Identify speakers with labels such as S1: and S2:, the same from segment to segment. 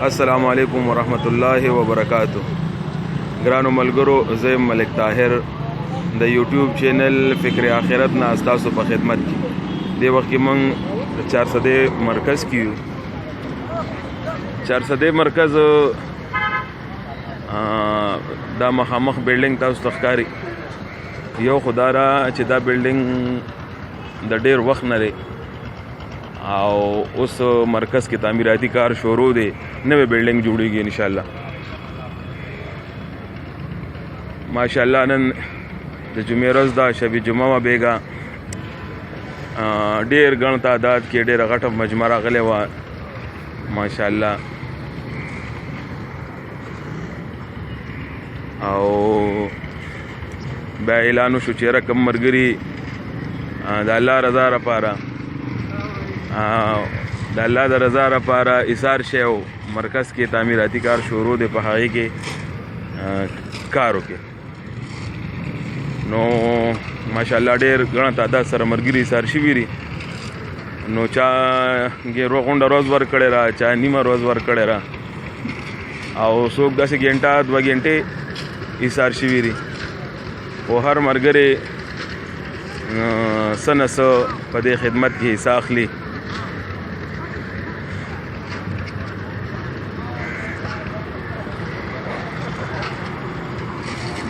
S1: السلام علیکم ورحمت الله وبرکاتہ. ګرانو ملګرو، زه ملک طاهر د یوټیوب چینل فکر آخرت نه تاسو په خدمت کې. د وخت کې موږ 400 مرکز کې یو. 400 مرکز دا مخامخ بلډینګ تاسو تخکاری یو خدارا چې دا بلډینګ د ډیر وخت نه لري او اوس مرکز کې تعمیراتی کار شروع دی. نوې بلډینګ جوړیږي ان شاء الله. ماشاءالله نن د جمعې ورځ دا شب جمعه بیګا ډیر ګڼ تعداد کې ډیر غټه مجمع راغلی وه ماشاءالله. او بیا اعلان وشو چې رقم مرګري د الله رضا لپاره د الله د رضا لپاره ایثار شی مرکز کې تعمیراتی کار شروع دی. په هغې کې کار وکړي نو ماشاءالله ډېر ګڼه تعداد سره ملګري ایثار شوي دي. نو چا غونډه ورځ ورکړې را، چا نیمه ورځ ورکړې را، او څوک داسې ګنټه 2 ګنټې ایثار شوي دي. خو هر ملګری څه نه څه په دې خدمت کې حصه اخلي.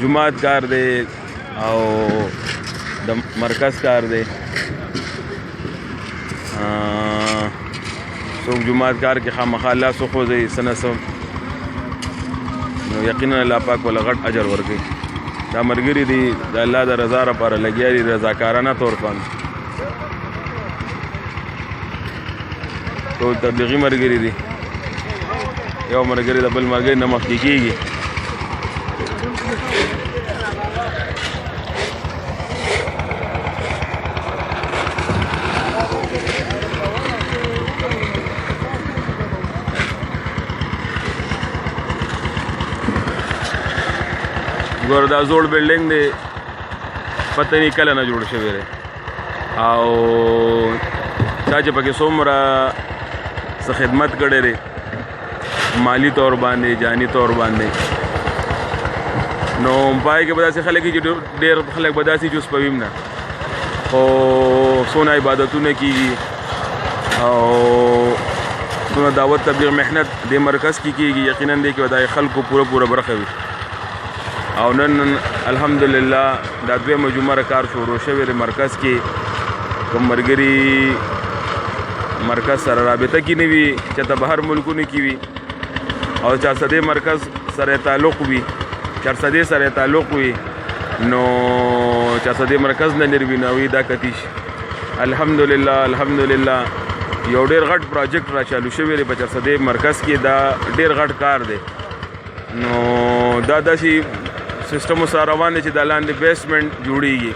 S1: جماعت کار دی او د مرکز کار دی. څوک جماعت کار کې خامخا لاس وخوځوي څه نه څه، نو یقینا الله پاک وله غټ اجر ورکوي. دا ملګري دي د الله د رضا لپاره لګیا دي رضاکارانه طور باندې. ټول تبلیغي ملګري دي. یو ملګري د بل ملګري نه مخکې کېږي. ګوره دا زوړ بلډینګ دی، پته نه کله نه جوړ شوی دی او چا چې پکې څومره څه خدمت کړی دی مالی طور باندې جانی طور باندې، نو پای کې به داسې خلک چې ډېر خلک به داسې جوس پویم نه، خو څونه عبادتونه کېږي او څونه دعوت تبلیغ محنت دې مرکز کې کېږي. یقینا دې کې به د خلکو پوره برخه وي. او نن الحمدلله دا دویمه جمعه کار شروع شوی دی. مرکز کې کوم ملګري مرکز سره رابطه کې نه وي، چېرته بهر ملکونو کې وي او 400 مرکز سره تعلق وي، 400 سره تعلق وي، نو 400 مرکز نه لري نه وي دا کتیش. الحمدلله یو ډېر غټ پروجیکټ را چالو شوی دی په 400 مرکز کې. دا ډېر غټ کار دی. نو دا داسې سیستم سره روان دی چې د لاندې بیسمنټ جوړیږي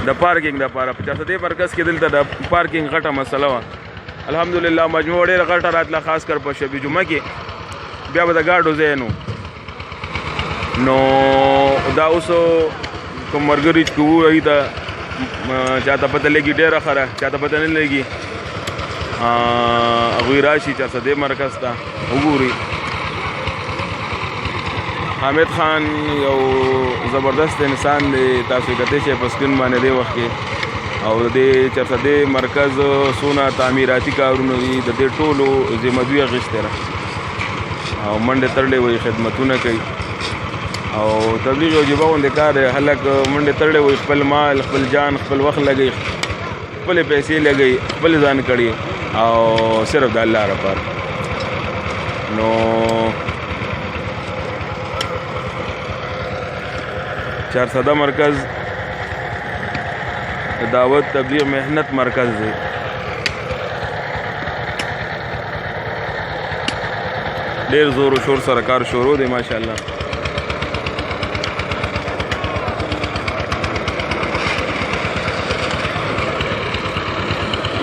S1: د پارکینګ دپاره. په 400 مرکز کې دلته د پارکینګ غټه مسله وه. الحمدلله مجموعه ډېره غټه راتله، خاص کر په شب جمعه کې. بیا به د ګاډو ځای نو دا اوس کوم ملګري چې وو هغوی ته چاته پته لګي ډېره ښه ده، چاته پته نه لګي هغوی راشي 400 مرکز ته وګوري. حامد خان یو زبردست انسان دی، تاسو کتلی شئ په سکرین باندې دې وخت کې. او د دې 400 مرکز څونه تعمیراتي کارونه دي د دې ټولو ذمه دوی اخیستې ده او منډې تړلې وایي خدمتونه کوي او تبلیغ یو جبه غوندې کار دی. هلک منډې تړلې وایي، خپل مال خپل جان خپل وخت لګوي، خپلې پیسې لګوي، خپل ځان کړي او صرف د الله لپاره. نو 400 مرکز دعوت تبلیغ محنت مرکز دی. ډېر زور و شور سره کار شروع دی ماشاءالله.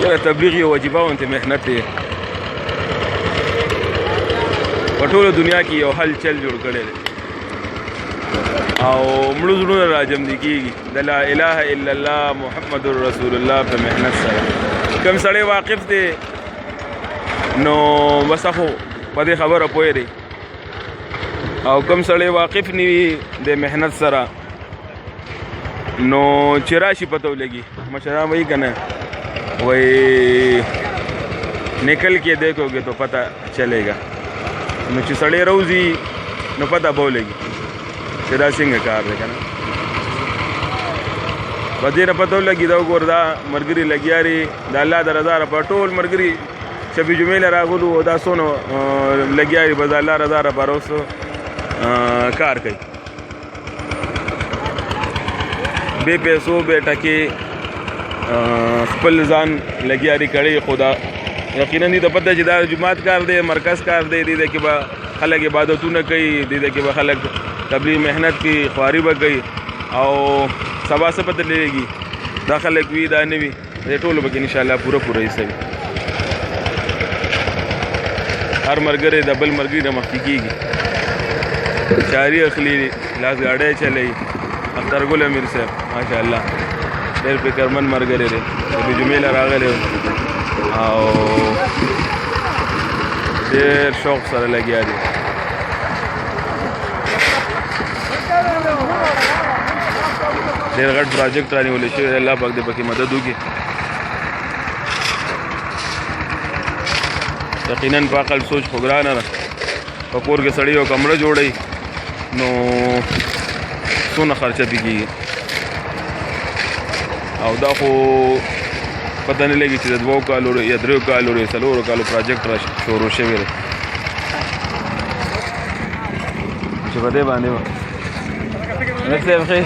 S1: یاره تبلیغ یو وجیبه غوندې محنت دی. په ټوله دنیا کې یو حل چل جوړ کړی دی او مړو زړونه راجمدي کېږي د لا اله الا الله محمد رسول الله په محنت سره. کوم سړی واقف دی نو بس خو په دې خبره پوه دی او کوم سړی واقف نه وي د محنت سره نو چې راشي پته ولګي مشران وایي که نه وایي نکل के देखोगे तो पता चलेगा نو چې سړی روزي نو پته به ولګي چې دا څنګه کار دی که نه په دې نه پته ولګي دا وګوره دا ملګري لګیا دي د الله د رضا لپاره ټول ملګري شبي جمعې له راغلو او دا څونه لګیا دي بس د الله رضا لپاره اوس کار کوي بے پیسو بے ټکې خپل ځان لګیا دي کړی خو دا یقینا دې ته پته چې دا جماعت کار دی مرکز کار دی دې کې به خلک عبادتونه کوي دې کې به خلک تبلیغ محنت کوي خواري به کوي او سبا څه پته لګي دا خلک وي دا نه وي دې ټولو به کې انشاءالله پوره حصه وي هر ملګری د بل ملګري نه مخکې کېږي چاري اخلي لاس ګاډی چلوي اخترګل امیر صاحب ماشاءالله ډېر فکرمند ملګری دی د جمعې له راغلی او ډېر شوق سره لګیا دي ډېر غټ پروجیکټ رانیولی شوی دی الله پاک دې پکې مدد وکړي یقینا په عقل سوچ خو ګرانه ده په کور کې سړی یو کمره جوړوي نو څونه خرچه پې کېږي او دا خو پته نه لګي چې د 2 کالو یا 3 کالو یا 4 کالو پروجیکټ را شروع شوی دی چې په دې باندې مرسي بخیر